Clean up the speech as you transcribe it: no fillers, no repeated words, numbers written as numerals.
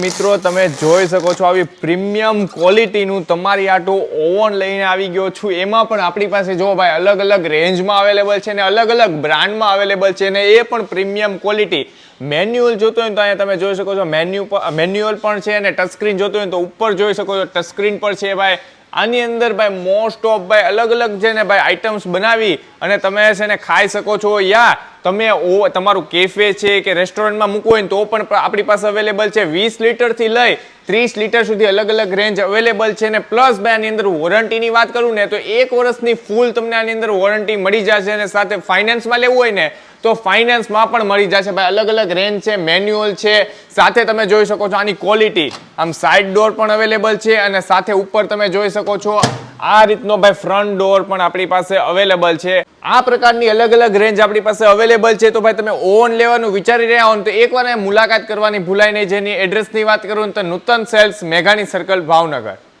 મિત્રો તમે જોઈ શકો છો આવી પ્રીમિયમ ક્વોલિટીનું તમારી આટું ઓવન લઈને આવી ગયો છું। એમાં પણ આપણી પાસે જો ભાઈ અલગ અલગ રેન્જમાં અવેલેબલ છે ને અલગ અલગ બ્રાન્ડમાં અવેલેબલ છે ને એ પણ પ્રીમિયમ ક્વોલિટી। મેન્યુઅલ જોતો હોય તો અહીંયા તમે જોઈ શકો છો મેન્યુઅલ પણ છે અને ટચ સ્ક્રીન જોતો હોય તો ઉપર જોઈ શકો છો ટચ સ્ક્રીન પણ છે ભાઈ। આની અંદર ભાઈ મોસ્ટ ઓફ ભાઈ અલગ અલગ છે ને ભાઈ આઇટમ્સ બનાવી અને તમે છે ને ખાઈ શકો છો યા તમે તમારું કેફે છે કે રેસ્ટોરન્ટમાં મૂકવું હોય તો પણ આપણી પાસે અવેલેબલ છે। 20 લીટરથી લઈ 30 લીટર સુધી અલગ અલગ રેન્જ અવેલેબલ છે ને પ્લસ ભાઈ આની અંદર વોરંટીની વાત કરું ને તો 1 વર્ષની ફૂલ તમને આની અંદર વોરંટી મળી જશે અને સાથે ફાઇનાન્સમાં લેવું હોય ને તો ફાઇનાન્સમાં પણ મળી જશે ભાઈ। અલગ અલગ રેન્જ છે, મેન્યુઅલ છે, સાથે તમે જોઈ શકો છો આની ક્વોલિટી આમ સાઇડ ડોર પણ અવેલેબલ છે અને સાથે ઉપર તમે જોઈ શકો છો આ રીતનો ભાઈ ફ્રન્ટ ડોર પણ આપણી પાસે અવેલેબલ છે। આ પ્રકારની અલગ અલગ રેન્જ આપણી પાસે અવેલેબલ છે તો ભાઈ તમે ઓવન લેવાનું વિચારી રહ્યા હો તો એકવાર મુલાકાત કરવાની ભૂલાય નહીં। જેની એડ્રેસની વાત કરું તો નૂતન સેલ્સ મેઘાણી સર્કલ ભાવનગર।